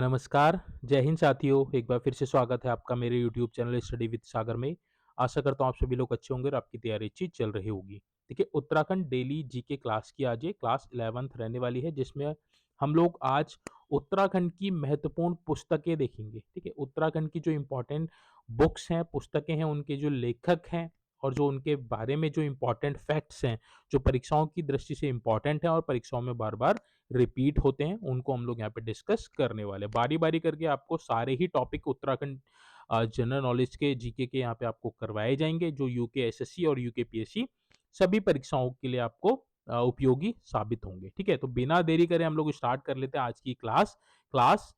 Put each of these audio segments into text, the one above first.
नमस्कार, जय हिंद साथियों। एक बार फिर से स्वागत है आपका मेरे यूट्यूब चैनल स्टडी विद सागर में। आशा करता हूँ आप सभी लोग अच्छे होंगे और आपकी तैयारी अच्छी चल रही होगी। देखिए, उत्तराखंड डेली जीके क्लास की आज ये क्लास 11th रहने वाली है, जिसमें हम लोग आज उत्तराखंड की महत्वपूर्ण पुस्तकें देखेंगे। ठीक है, उत्तराखंड की जो इम्पोर्टेंट बुक्स हैं, पुस्तकें हैं, उनके जो लेखक हैं और जो उनके बारे में जो इम्पोर्टेंट फैक्ट्स हैं, जो परीक्षाओं की दृष्टि से इम्पोर्टेंट हैं और परीक्षाओं में बार-बार रिपीट होते हैं, उनको हम लोग यहाँ पे डिस्कस करने वाले हैं। बारी-बारी करके आपको सारे ही टॉपिक उत्तराखंड जनरल नॉलेज के जीके के यहाँ पे आपको करवाए जाएँगे, जो यूके एसएससी और यूके पीएससी सभी परीक्षाओं के लिए आपको उपयोगी साबित होंगे। ठीक है? तो बिना देरी करे हम लोग स्टार्ट कर लेते हैं आज की क्लास, क्लास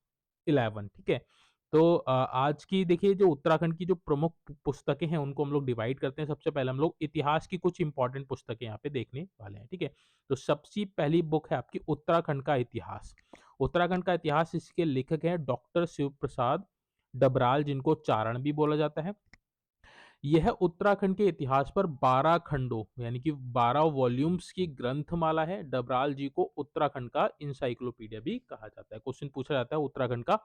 11। ठीक है? तो आज की देखिए जो उत्तराखंड की जो प्रमुख पुस्तकें हैं, उनको हम लोग डिवाइड करते हैं। सबसे पहले हम लोग इतिहास की कुछ इंपॉर्टेंट पुस्तकें यहाँ पे देखने वाले हैं। ठीक है? तो सबसे पहली बुक है आपकी उत्तराखंड का इतिहास। उत्तराखंड का इतिहास, इसके लेखक हैं डॉक्टर शिव प्रसाद डबराल, जिनको चारण भी बोला जाता है। यह उत्तराखंड के इतिहास पर 12 खंडों यानी कि 12 वॉल्यूम्स की ग्रंथमाला है। डबराल जी को उत्तराखंड का इंसाइक्लोपीडिया भी कहा जाता है। क्वेश्चन पूछा जाता है उत्तराखंड का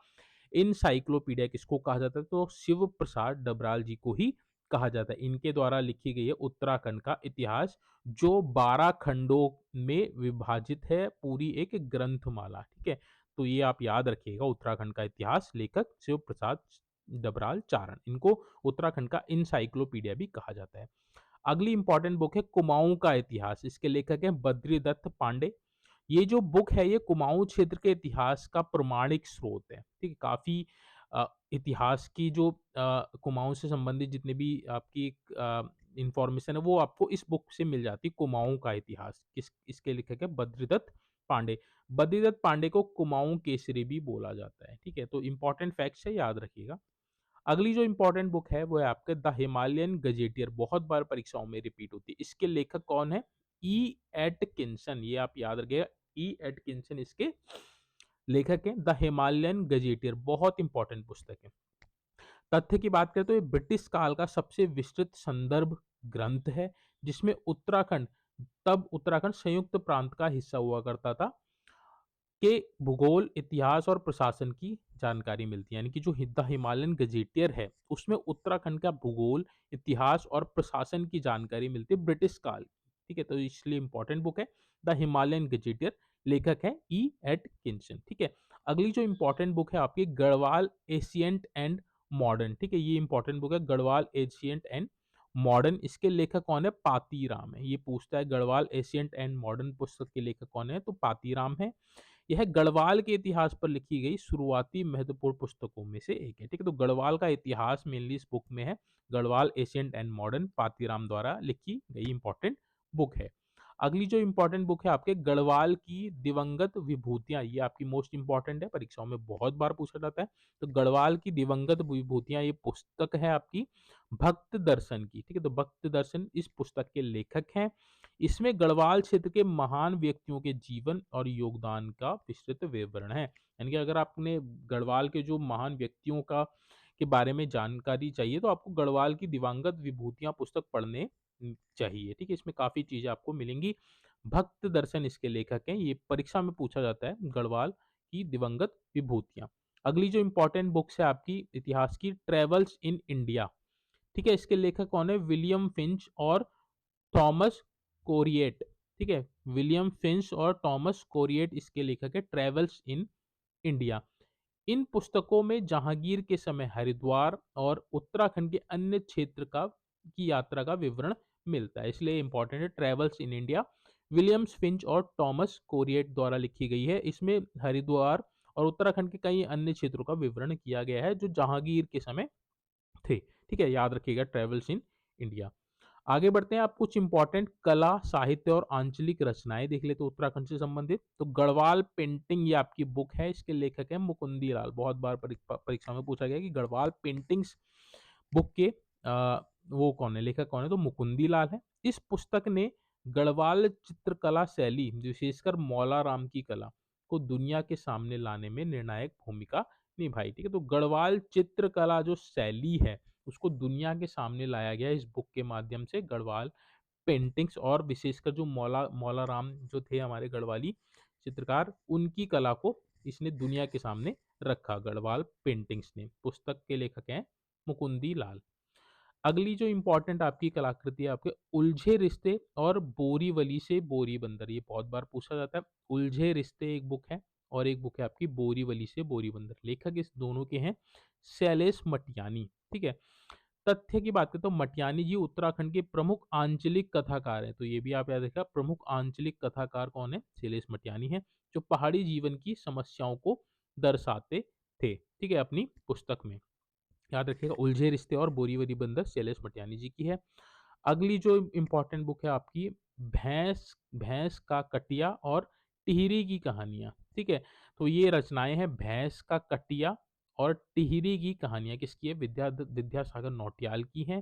इंसाइक्लोपीडिया किसको कहा जाता है, तो शिव प्रसाद डबराल जी को ही कहा जाता है। इनके द्वारा लिखी गई है उत्तराखंड का इतिहास, जो 12 खंडों में विभाजित है, पूरी एक ग्रंथमाला। ठीक है, तो ये आप याद रखिएगा, उत्तराखंड का इतिहास, लेखक शिव प्रसाद डबराल चारण, इनको उत्तराखंड का इंसाइक्लोपीडिया भी कहा जाता है। अगली इंपॉर्टेंट बुक है कुमाऊं का इतिहास। इसके लेखक हैं बद्रीदत्त पांडे। ये जो बुक है, ये कुमाऊं क्षेत्र के इतिहास का प्रमाणिक स्रोत है। ठीक है, काफी इतिहास की जो कुमाऊं से संबंधित जितने भी आपकी इंफॉर्मेशन है, वो आपको इस बुक से मिल जाती है। कुमाऊं का इतिहास, इसके लेखक है बद्रीदत्त पांडे। बद्रीदत्त पांडे को कुमाऊं केसरी भी बोला जाता है। ठीक है, तो इंपॉर्टेंट फैक्ट्स है, याद रखिएगा। अगली जो इंपॉर्टेंट बुक है वो है आपके द हिमालयन गजेटियर, बहुत बार परीक्षाओं में रिपीट होती है। इसके लेखक कौन है? ई एटकिंसन, ये आप याद रखिएगा। ई एटकिंसन इसके लेखक हैं। द हिमालयन गजेटियर बहुत इंपॉर्टेंट पुस्तक है। तथ्य की बात करें तो ये ब्रिटिश काल का सबसे विस्तृत संदर्भ ग्रंथ है, जिसमें उत्तराखंड संयुक्त प्रांत का हिस्सा हुआ करता था, के भूगोल, इतिहास और प्रशासन की जानकारी मिलती है। यानी कि जो द हिमालयन गजेटियर है, उसमें उत्तराखंड का भूगोल, इतिहास और प्रशासन की जानकारी मिलती है ब्रिटिश काल की। ठीक है, तो इसलिए इंपॉर्टेंट बुक है द हिमालयन गजेटियर। लेखक है ई एट किंसन। ठीक है, अगली जो इंपॉर्टेंट बुक है आपकी गढ़वाल एशियंट एंड मॉडर्न। ठीक है, ये इंपॉर्टेंट बुक है गढ़वाल एशियंट एंड मॉडर्न। इसके लेखक कौन है? पातीराम है। ये पूछता है गढ़वाल एशियंट एंड मॉडर्न पुस्तक के लेखक कौन है, तो पातीराम है। यह गढ़वाल के इतिहास पर लिखी गई शुरुआती महत्वपूर्ण पुस्तकों में से एक है। ठीक है, तो गढ़वाल का इतिहास मेनली इस बुक में है। Garhwal ancient and modern Patiram द्वारा लिखी गई इंपॉर्टेंट बुक है। अगली जो इंपॉर्टेंट बुक है आपके गढ़वाल की दिवंगत विभूतियां, ये आपकी मोस्ट इंपॉर्टेंट है, परीक्षाओं में बहुत बार पूछा जाता है। तो गढ़वाल की दिवंगत विभूतियां, ये पुस्तक है आपकी भक्त दर्शन की। ठीक है, तो भक्त दर्शन इस पुस्तक के लेखक हैं। इसमें गढ़वाल क्षेत्र के महान व्यक्तियों के जीवन और योगदान का विस्तृत विवरण है। यानी कि अगर आपने गढ़वाल के जो महान व्यक्तियों का के बारे में जानकारी चाहिए, तो आपको गढ़वाल की दिवंगत विभूतियां पुस्तक पढ़ने चाहिए। ठीक है, इसमें काफी चीजें आपको मिलेंगी। भक्त दर्शन इसके लेखक हैं, ये परीक्षा में पूछा जाता है, गढ़वाल की दिवंगत विभूतियां। अगली जो इंपॉर्टेंट बुक्स है आपकी इतिहास की, ट्रेवल्स इन इंडिया। ठीक है, इसके लेखक कौन है? विलियम फिंच और थॉमस कोरिएट। ठीक है, विलियम फिंच और थॉमस कोरिएट इसके लेखक है, ट्रेवल्स इन इंडिया। इन पुस्तकों में जहांगीर के समय हरिद्वार और उत्तराखंड के अन्य क्षेत्र का की यात्रा का विवरण मिलता है, इसलिए इंपॉर्टेंट है। Travels in India Williams Finch और थॉमस कोरिएट द्वारा लिखी गई है। इसमें हरिद्वार और उत्तराखंड के कई अन्य क्षेत्रों का विवरण किया गया है, जो जहांगीर के समय थे। ठीक है, याद रखिएगा, ट्रेवल्स इन इंडिया। आगे बढ़ते हैं, आप कुछ इंपॉर्टेंट कला, साहित्य और आंचलिक रचनाएं देख लेते हैं उत्तराखंड से संबंधित। तो गढ़वाल पेंटिंग, ये आपकी बुक है, इसके लेखक है मुकुंदी लाल। बहुत बार परीक्षा में पूछा गया कि गढ़वाल पेंटिंग्स बुक के वो कौन है, लेखक कौन है, तो मुकुंदी लाल है। इस पुस्तक ने गढ़वाल चित्रकला शैली, विशेषकर मौला राम की कला को दुनिया के सामने लाने में निर्णायक भूमिका निभाई। ठीक है, तो गढ़वाल चित्रकला जो शैली है, उसको दुनिया के सामने लाया गया इस बुक के माध्यम से। गढ़वाल पेंटिंग्स और विशेषकर जो मौला मौला राम जो थे हमारे गढ़वाली चित्रकार, उनकी कला को इसने दुनिया के सामने रखा गढ़वाल पेंटिंग्स ने। पुस्तक के लेखक हैं मुकुंदी लाल। अगली जो इम्पोर्टेंट आपकी कलाकृति है आपके उलझे रिश्ते और बोरीवली से बोरी बंदर, ये बहुत बार पूछा जाता है। उलझे रिश्ते एक बुक है और एक बुक है आपकी बोरीवली से बोरी बंदर। लेखक इस दोनों के हैं शैलेश मटियानी। ठीक है। तथ्य की बात करें तो मटियानी जी उत्तराखंड के प्रमुख आंचलिक कथाकार हैं। तो ये भी आप याद रखिएगा, प्रमुख आंचलिक कथाकार कौन है? शैलेश मटियानी है, जो पहाड़ी जीवन की समस्याओं को दर्शाते थे। ठीक है, अपनी पुस्तक में। याद रखिएगा, उलझे रिश्ते और बोरीवली बंदर शैलेश मटियानी जी की है। अगली जो इम्पोर्टेंट बुक है आपकी भैंस भैंस का कटिया और टिहरी की कहानियां। ठीक है, तो ये रचनाएं हैं भैंस का कटिया और टिहरी की कहानियां किसकी है? विद्यासागर नौटियाल की हैं।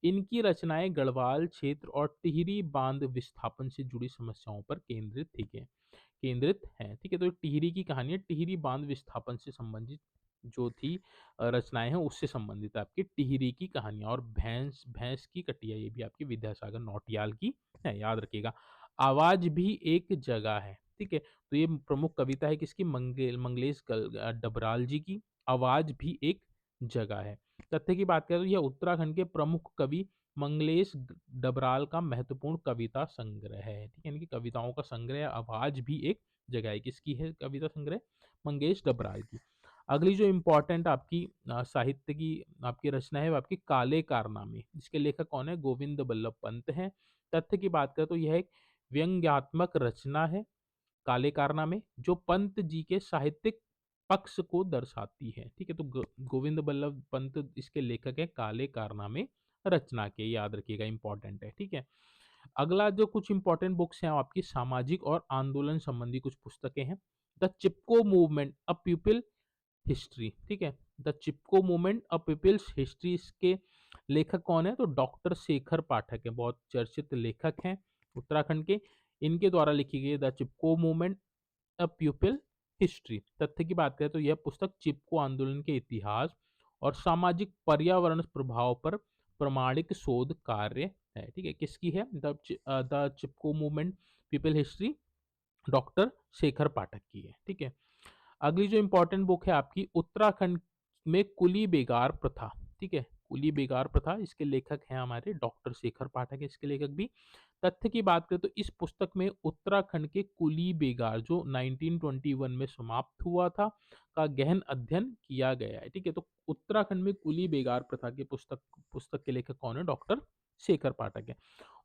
इनकी रचनाएं गढ़वाल क्षेत्र और टिहरी बांध विस्थापन से जुड़ी समस्याओं पर केंद्रित है। ठीक है, तो टिहरी की कहानी है, टिहरी बांध विस्थापन से संबंधित जो थी रचनाएं हैं उससे संबंधित है आपकी टिहरी की कहानियां। और भैंस भैंस की कटिया ये भी आपकी विद्यासागर नौटियाल की है, याद रखिएगा। आवाज भी एक जगह है। ठीक है, तो ये प्रमुख कविता है किसकी? मंगलेश डबराल जी की। आवाज भी एक जगह है। तथ्य की बात करें तो यह उत्तराखंड के प्रमुख कवि मंगलेश डबराल का महत्वपूर्ण कविता संग्रह है। ठीक है, इनकी कविताओं का संग्रह आवाज भी एक जगह है। किसकी है कविता संग्रह? मंगेश डबराल की। अगली जो इम्पोर्टेंट आपकी साहित्य की आपकी रचना है वो आपकी काले कारनामे। इसके लेखक कौन है? गोविंद बल्लभ पंत हैं। तथ्य की बात करें तो यह एक व्यंग्यात्मक रचना है काले कारनामे, जो पंत जी के साहित्यिक पक्ष को दर्शाती है। ठीक है, तो गोविंद बल्लभ पंत इसके लेखक है काले कारनामे रचना के, याद रखिएगा, इंपॉर्टेंट है। ठीक है, अगला जो कुछ इंपॉर्टेंट बुक्स हैं आपकी सामाजिक और आंदोलन संबंधी कुछ पुस्तकें हैं। The Chipko movement a people history. ठीक है, the Chipko movement a people's history, इसके लेखक कौन है? तो डॉक्टर शेखर पाठक है, बहुत चर्चित लेखक हैं उत्तराखंड के। इनके द्वारा लिखी गई the Chipko movement a प्यूपिल history. तथ्य की बात करें तो यह पुस्तक चिपको आंदोलन के इतिहास और सामाजिक पर्यावरण प्रभाव पर प्रमाणिक शोध कार्य है। ठीक है, किसकी है? The Chipko movement people history doctor Shekhar Pathak की है। ठीक है, अगली जो इंपॉर्टेंट बुक है आपकी उत्तराखंड में कुली बेगार प्रथा। ठीक है, कुली बेगार प्रथा, इसके लेखक हैं हमारे डॉक्टर शेखर पाठक है इसके लेखक भी। तथ्य की बात करें तो इस पुस्तक में उत्तराखंड के कुली बेगार जो 1921 में समाप्त हुआ था का गहन अध्ययन किया गया है। ठीक है, तो उत्तराखंड में कुली बेगार प्रथा की पुस्तक पुस्तक के लेखक कौन है? डॉक्टर शेखर पाठक है।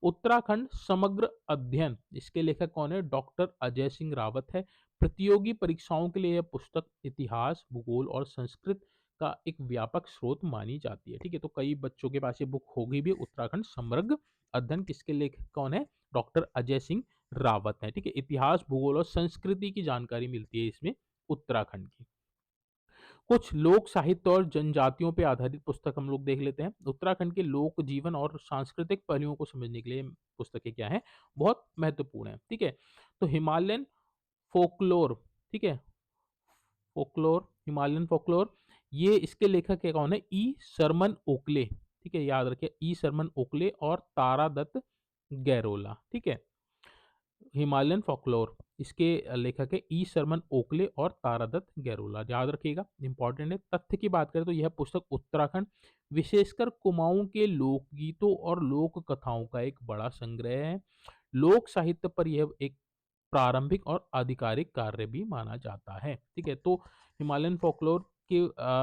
उत्तराखंड समग्र अध्ययन, इसके लेखक कौन है? डॉक्टर अजय सिंह रावत है। प्रतियोगी परीक्षाओं के लिए यह पुस्तक इतिहास, भूगोल और संस्कृत का एक व्यापक स्रोत मानी जाती है। ठीक है, तो कई बच्चों के पास ये बुक होगी भी। उत्तराखंड समग्र अध्ययन, किसके लेखक कौन है? डॉक्टर अजय सिंह रावत है। ठीक है, इतिहास, भूगोल और संस्कृति की जानकारी मिलती है इसमें उत्तराखंड की। कुछ लोक साहित्य और जनजातियों पे आधारित पुस्तक हम लोग देख लेते हैं। उत्तराखंड के लोक जीवन और सांस्कृतिक पहलुओं को समझने के लिए पुस्तकें क्या हैं? बहुत महत्वपूर्ण है। ठीक है, तो हिमालयन फोकलोर। ठीक है, फोकलोर, हिमालयन फोकलोर, ये इसके लेखक है कौन है? ई शरमन ओकले। ठीक है, याद रखिए, ई शरमन ओकले और तारा दत्त गैरोला। ठीक है, हिमालयन फोकलोर, इसके लेखक है ई शरमन ओकले और तारादत्त गैरोला, याद रखिएगा, इंपॉर्टेंट है। तथ्य की बात करें तो यह पुस्तक उत्तराखंड विशेषकर कुमाऊं के लोकगीतों और लोक कथाओं का एक बड़ा संग्रह है। लोक साहित्य पर यह एक प्रारंभिक और आधिकारिक कार्य भी माना जाता है। ठीक है, तो हिमालयन फोकलोर के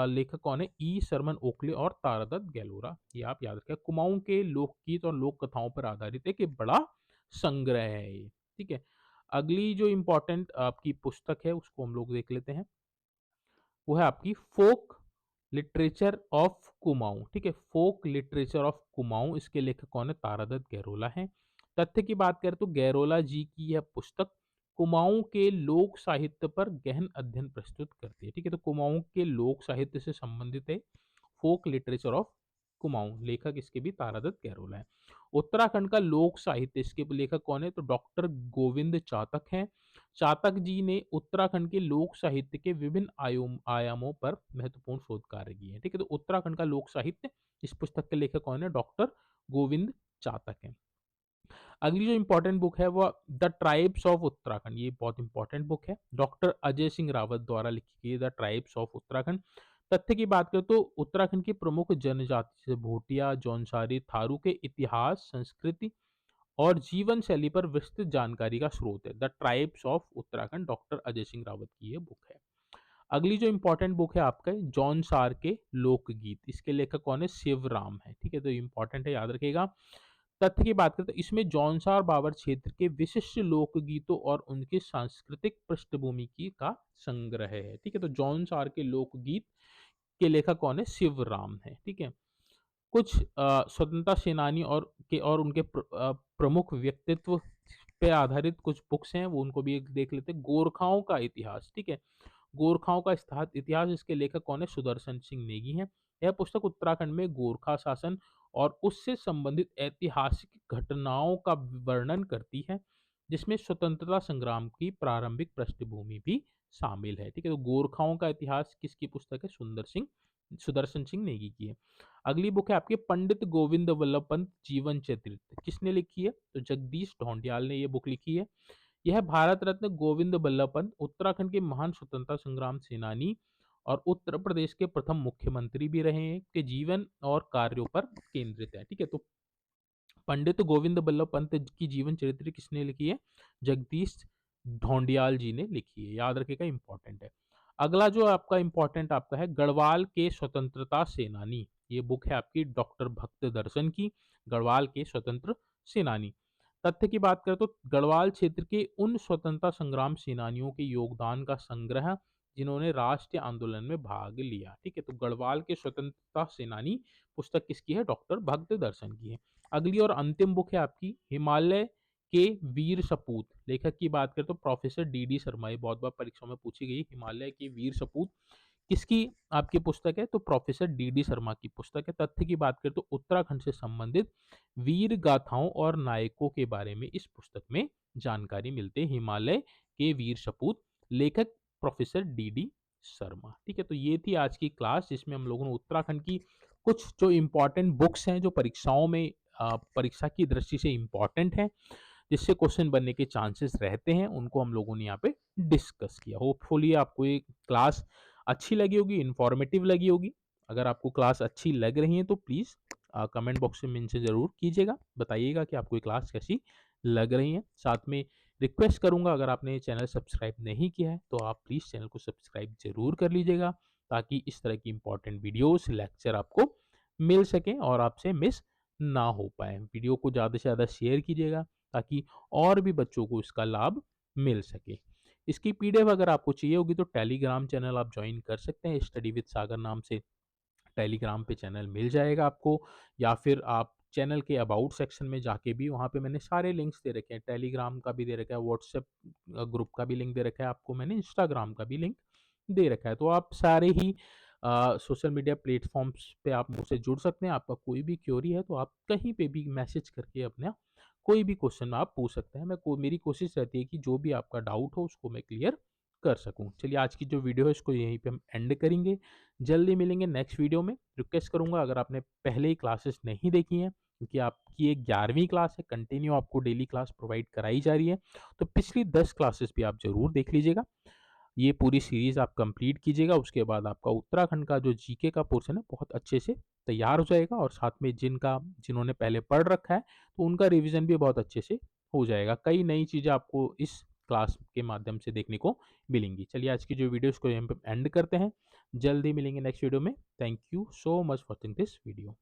लेखक कौन है? ई शरमन ओकले और तारादत्त गैलोरा, ये आप याद रखें। कुमाऊं के लोकगीत और लोक कथाओं पर आधारित एक बड़ा संग्रह है ये। ठीक है, अगली जो इंपॉर्टेंट आपकी पुस्तक है उसको हम लोग देख लेते हैं। वो है आपकी फोक लिटरेचर ऑफ कुमाऊं। ठीक है, फोक लिटरेचर ऑफ कुमाऊं, इसके लेखक कौन है? तारादत्त गैरोला है। तथ्य की बात करें तो गैरोला जी की यह पुस्तक कुमाऊं के लोक साहित्य पर गहन अध्ययन प्रस्तुत करती है। ठीक है, तो कुमाऊं के लोक साहित्य से संबंधित है फोक लिटरेचर ऑफ कुमाऊं, लेखक इसके भी तारादत्त गैरोला है। उत्तराखंड का लोक साहित्य, इसके लेखक कौन है? तो डॉक्टर गोविंद चातक हैं। चातक जी ने उत्तराखंड के लोक साहित्य के विभिन्न आयामों पर महत्वपूर्ण शोध कार्य किए हैं। ठीक है, तो उत्तराखंड का लोक साहित्य, इस पुस्तक के लेखक कौन है? डॉक्टर गोविंद चातक हैं। अगली जो इम्पोर्टेंट बुक है वो द ट्राइब्स ऑफ उत्तराखंड, ये बहुत इंपॉर्टेंट बुक है, डॉक्टर अजय सिंह रावत द्वारा लिखी गई द ट्राइब्स ऑफ उत्तराखंड। तथ्य की बात करें तो उत्तराखंड की प्रमुख जनजाति जैसे भोटिया, जौनसारी, थारू के इतिहास, संस्कृति और जीवन शैली पर विस्तृत जानकारी का स्रोत है। The tribes of Uttarakhand doctor Ajay Singh Rawat की ये बुक है। अगली जो इंपॉर्टेंट बुक है आपका जॉन सार के लोकगीत, इसके लेखक कौन है? शिवराम है। ठीक है, तो इंपॉर्टेंट है, याद रखिएगा। तथ्य की बात करें तो इसमें जौनसार बाबर क्षेत्र के विशिष्ट लोकगीतों और उनकी सांस्कृतिक पृष्ठभूमि की का संग्रह है। ठीक है, तो जौनसार के लोकगीत के लेखक कौन है? शिवराम है। ठीक है, कुछ स्वतंत्रता सेनानी और उनके प्रमुख व्यक्तित्व पे आधारित कुछ बुक्स हैं, वो उनको भी एक देख लेते हैं। गोरखाओं का इतिहास, ठीक है, गोरखाओं का इतिहास, इसके लेखक कौन है? सुदर्शन सिंह नेगी हैं। यह पुस्तक उत्तराखंड में गोरखा शासन और उससे संबंधित ऐतिहासिक घटनाओं का वर्णन करती है, जिसमें स्वतंत्रता संग्राम की प्रारंभिक पृष्ठभूमि भी शामिल है। ठीक है, तो गोरखाओं का इतिहास किसकी पुस्तक है? सुदर्शन सिंह नेगी की है। अगली बुक है आपके पंडित गोविंद वल्लभ पंत जीवन चरित्र, किसने लिखी है? तो जगदीश ढोंडियाल ने ये बुक लिखी है। यह भारत रत्न गोविंद बल्लभ पंत उत्तराखंड के महान स्वतंत्रता संग्राम सेनानी और उत्तर प्रदेश के प्रथम मुख्यमंत्री भी रहे हैं, के जीवन और कार्यों पर केंद्रित है। ठीक है, तो पंडित गोविंद बल्लभ पंत की जीवन चरित्र किसने लिखी है? जगदीश ढोंडियाल जी ने लिखी है, याद रखिएगा, इंपॉर्टेंट है। अगला जो आपका इंपॉर्टेंट आपका है गढ़वाल के स्वतंत्रता सेनानी, ये बुक है आपकी डॉक्टर भक्त दर्शन की, गढ़वाल के स्वतंत्र सेनानी। तथ्य की बात करें तो गढ़वाल क्षेत्र के उन स्वतंत्रता संग्राम सेनानियों के योगदान का संग्रह जिन्होंने राष्ट्रीय आंदोलन में भाग लिया। ठीक है, तो गढ़वाल के स्वतंत्रता सेनानी पुस्तक किसकी है? डॉक्टर भक्त दर्शन की है। अगली और अंतिम बुक है आपकी हिमालय के वीर सपूत, लेखक की बात करें तो प्रोफेसर डी डी शर्मा, ये बहुत बार परीक्षाओं में पूछी गई। हिमालय के वीर सपूत किसकी आपकी पुस्तक है? तो प्रोफेसर डी डी शर्मा की पुस्तक है। तथ्य की बात करें तो उत्तराखंड से संबंधित वीर गाथाओं और नायकों के बारे में इस पुस्तक में जानकारी मिलती है। हिमालय के वीर सपूत, लेखक प्रोफेसर डी डी शर्मा। ठीक है, तो ये थी आज की क्लास जिसमें हम लोगों ने उत्तराखंड की कुछ जो इम्पोर्टेंट बुक्स हैं जो परीक्षाओं में परीक्षा की दृष्टि से इम्पोर्टेंट हैं, जिससे क्वेश्चन बनने के चांसेस रहते हैं, उनको हम लोगों ने यहाँ पे डिस्कस किया। होपफुली आपको ये क्लास अच्छी लगी होगी, इंफॉर्मेटिव लगी होगी। अगर आपको क्लास अच्छी लग रही है तो प्लीज़ कमेंट बॉक्स में मेंशन ज़रूर कीजिएगा, बताइएगा कि आपको ये क्लास कैसी लग रही है। साथ में रिक्वेस्ट करूँगा, अगर आपने चैनल सब्सक्राइब नहीं किया है तो आप प्लीज़ चैनल को सब्सक्राइब ज़रूर कर लीजिएगा, ताकि इस तरह की इंपॉर्टेंट वीडियोस लेक्चर आपको मिल सकें और आपसे मिस ना हो पाए। वीडियो को ज़्यादा से ज़्यादा शेयर कीजिएगा, ताकि और भी बच्चों को इसका लाभ मिल सके। इसकी पीडीएफ अगर आपको चाहिए होगी तो टेलीग्राम चैनल आप ज्वाइन कर सकते हैं, स्टडी विद सागर नाम से टेलीग्राम पे चैनल मिल जाएगा आपको, या फिर आप चैनल के अबाउट सेक्शन में जाके भी, वहाँ पे मैंने सारे लिंक्स दे रखे हैं, टेलीग्राम का भी दे रखा है, व्हाट्सएप ग्रुप का भी लिंक दे रखा है आपको मैंने, इंस्टाग्राम का भी लिंक दे रखा है। तो आप सारे ही सोशल मीडिया प्लेटफॉर्म्स पे आप मुझसे जुड़ सकते हैं। आपका कोई भी क्वेरी है तो आप कहीं पे भी मैसेज करके अपना कोई भी क्वेश्चन आप पूछ सकते हैं। मेरी कोशिश रहती है कि जो भी आपका डाउट हो उसको मैं क्लियर कर सकूं। चलिए, आज की जो वीडियो है इसको यहीं पे हम एंड करेंगे। जल्दी मिलेंगे नेक्स्ट वीडियो में। रिक्वेस्ट करूंगा, अगर आपने पहले ही क्लासेस नहीं देखी हैं, क्योंकि आपकी एक 11वीं क्लास है, कंटिन्यू आपको डेली क्लास प्रोवाइड कराई जा रही है, तो पिछली 10 क्लासेस भी आप जरूर देख लीजिएगा। ये पूरी सीरीज आप कंप्लीट कीजिएगा, उसके बाद आपका उत्तराखंड का जो जीके का पोर्शन है बहुत अच्छे से तैयार हो जाएगा, और साथ में जिन्होंने पहले पढ़ रखा है तो उनका रिवीजन भी बहुत अच्छे से हो जाएगा। कई नई चीज़ें आपको इस क्लास के माध्यम से देखने को मिलेंगी। चलिए, आज की जो वीडियो इसको यहाँ पे एंड करते हैं। जल्दी मिलेंगे नेक्स्ट वीडियो में। Thank you so much for watching this video.